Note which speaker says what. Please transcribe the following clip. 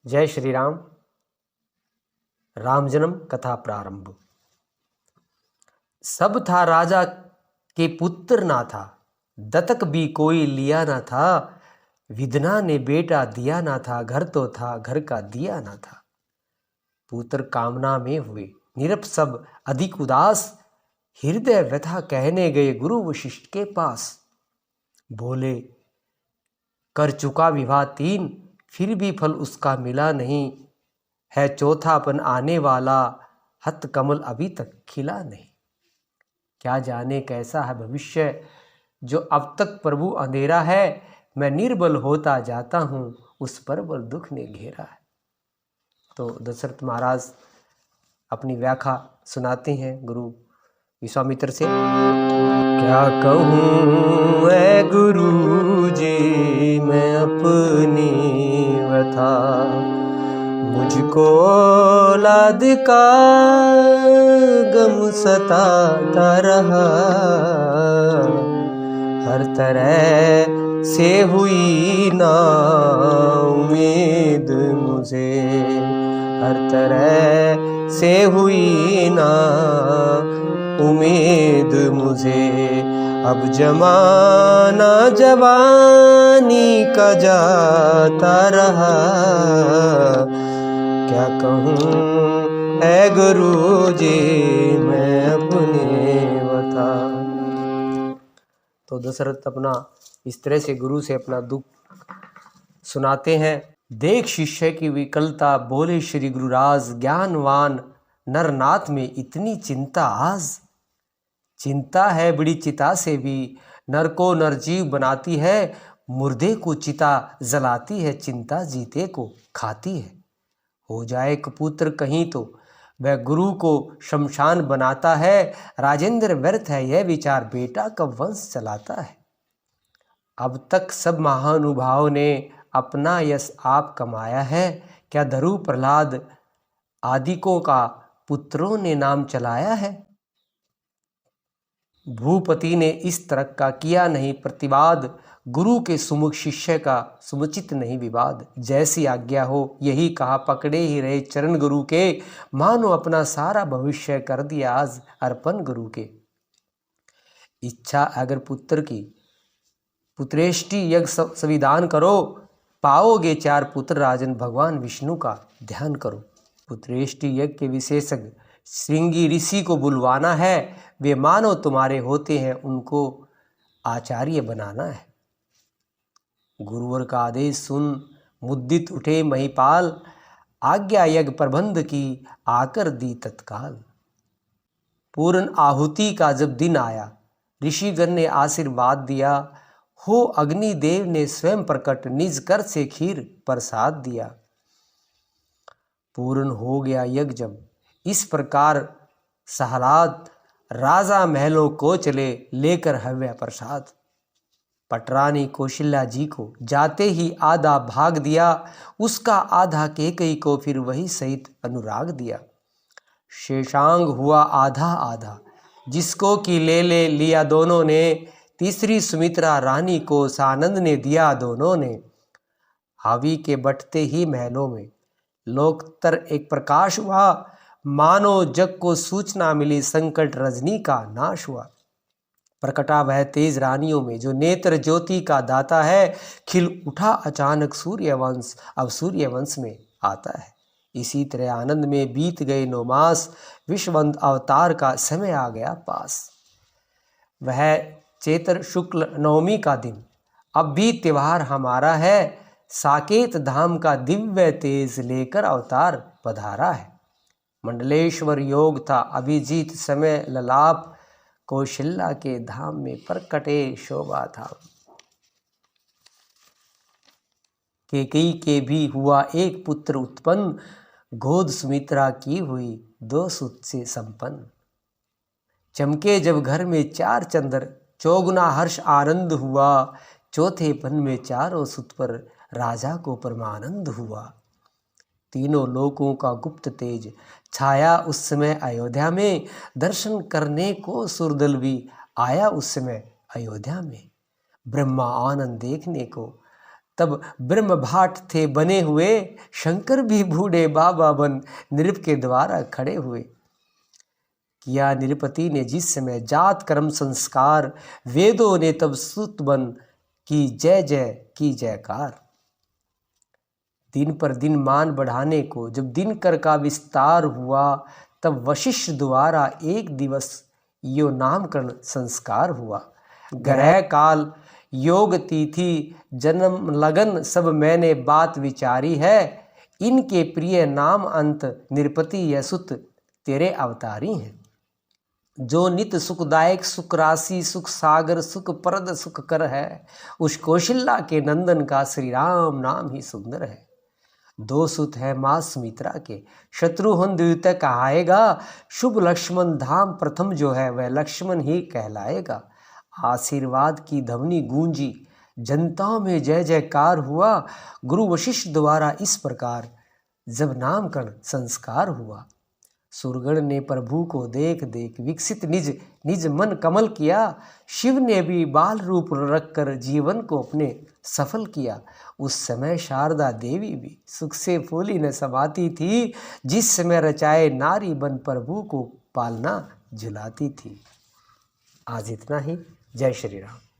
Speaker 1: जय श्री राम। राम जन्म कथा प्रारंभ। सब था राजा के पुत्र ना था, दत्तक भी कोई लिया ना था। विधना ने बेटा दिया ना था, घर तो था घर का दिया ना था। पुत्र कामना में हुए निरप सब अधिक उदास, हृदय व्यथा कहने गए गुरु वशिष्ठ के पास। बोले कर चुका विवाह 3, फिर भी फल उसका मिला नहीं। है चौथापन आने वाला, हत कमल अभी तक खिला नहीं। क्या जाने कैसा है भविष्य, जो अब तक प्रभु अंधेरा है। मैं निर्बल होता जाता हूँ, उस प्रबल दुख ने घेरा है। तो दशरथ महाराज अपनी व्याख्या सुनाते हैं गुरु विश्वामित्र से। क्या कहूँ ऐ गुरु जी मैं अपनी व्यथा, मुझको औलाद का गम सताता रहा। हर तरह से हुई ना उम्मीद मुझे, हर तरह से हुई ना उम्मीद मुझे। अब जमाना जवानी का जाता रहा, क्या कहूँ ऐ गुरु जी मैं अपने व्यथा। तो दशरथ अपना इस तरह से गुरु से अपना दुख सुनाते हैं। देख शिष्य की विकलता, बोले श्री गुरुराज ज्ञानवान नरनाथ में इतनी चिंता आज। चिंता है बड़ी चिता से भी, नर को नरजीव बनाती है। मुर्दे को चिता जलाती है, चिंता जीते को खाती है। हो जाए कपुत्र कहीं तो वह गुरु को शमशान बनाता है। राजेंद्र व्यर्थ है यह विचार, बेटा कब वंश चलाता है। अब तक सब महानुभाव ने अपना यश आप कमाया है। क्या धरु प्रहलाद आदिकों का पुत्रों ने नाम चलाया है। भूपति ने इस तरह का किया नहीं प्रतिवाद, गुरु के सुमुख शिष्य का समुचित नहीं विवाद। जैसी आज्ञा हो यही कहा, पकड़े ही रहे चरण गुरु के। मानो अपना सारा भविष्य कर दिया आज अर्पण गुरु के। इच्छा अगर पुत्र की पुत्रेष्टि यज्ञ संविधान करो, पाओगे 4 पुत्र राजन भगवान विष्णु का ध्यान करो। पुत्रेष्टि यज्ञ के विशेषज्ञ श्रृंगी ऋषि को बुलवाना है। वे मानो तुम्हारे होते हैं, उनको आचार्य बनाना है। गुरुवर का आदेश सुन मुद्दित उठे महिपाल, आज्ञा यज्ञ प्रबंध की आकर दी तत्काल। पूर्ण आहुति का जब दिन आया, ऋषिगण ने आशीर्वाद दिया। हो अग्निदेव ने स्वयं प्रकट, निज कर से खीर प्रसाद दिया। पूर्ण हो गया यज्ञ जब इस प्रकार सहलाद, राजा महलों को चले लेकर हव्य प्रसाद। पटरानी कौशल्या जी को जाते ही आधा भाग दिया, उसका आधा कैकेयी को फिर वही सहित अनुराग दिया। शेषांग हुआ आधा आधा, जिसको कि ले लिया दोनों ने। तीसरी सुमित्रा रानी को सानंद ने दिया दोनों ने। हावी के बटते ही महलों में लोकतर एक प्रकाश हुआ। मानो जग को सूचना मिली, संकट रजनी का नाश हुआ। प्रकटा वह तेज रानियों में, जो नेत्र ज्योति का दाता है। खिल उठा अचानक सूर्यवंश, अब सूर्यवंश में आता है। इसी तरह आनंद में बीत गए 9 मास, विश्ववंत अवतार का समय आ गया पास। वह चैत्र शुक्ल नवमी का दिन, अब भी त्योहार हमारा है। साकेत धाम का दिव्य तेज लेकर अवतार पधारा है। मंडलेश्वर योग था अभिजीत समय ललाप, कौशल्या के धाम में प्रकटे शोभा था। कैकेयी के भी हुआ एक पुत्र उत्पन्न, गोद सुमित्रा की हुई 2 सुत से संपन्न। चमके जब घर में 4 चंद्र, चौगुना हर्ष आनंद हुआ। चौथे पन में 4 सुत पर राजा को परमानंद हुआ। तीनों लोकों का गुप्त तेज छाया उस समय अयोध्या में। दर्शन करने को सुरदल भी आया उस समय अयोध्या में। ब्रह्मा आनंद देखने को तब ब्रह्म भाट थे बने हुए, शंकर भी बूढ़े बाबा बन नृप के द्वारा खड़े हुए। किया नृपति ने जिस समय जात कर्म संस्कार, वेदों ने तब सुत बन की जयकार। दिन पर दिन मान बढ़ाने को जब दिनकर का विस्तार हुआ, तब वशिष्ठ द्वारा एक दिवस यो नामकरण संस्कार हुआ। ग्रह काल योग तिथि जन्म लगन सब मैंने बात विचारी है, इनके प्रिय नाम अंत नृपति यसुत तेरे अवतारी हैं। जो नित सुखदायक सुख राशि सुख सागर सुख प्रद सुख कर है, उस कौशल्या के नंदन का श्री राम नाम ही सुंदर है। दो सुत है माँ सुमित्रा के, शत्रुघ्न द्वितीय कहाएगा, शुभ लक्ष्मण धाम प्रथम जो है वह लक्ष्मण ही कहलाएगा। आशीर्वाद की ध्वनि गूंजी, जनताओं में जय जयकार हुआ, गुरु वशिष्ठ द्वारा इस प्रकार जब नामकरण संस्कार हुआ। सुरगण ने प्रभु को देख देख विकसित निज निज मन कमल किया, शिव ने भी बाल रूप रखकर जीवन को अपने सफल किया। उस समय शारदा देवी भी सुख से फूली न समाती थी, जिस समय रचाए नारी बन प्रभु को पालना झुलाती थी। आज इतना ही। जय श्री राम।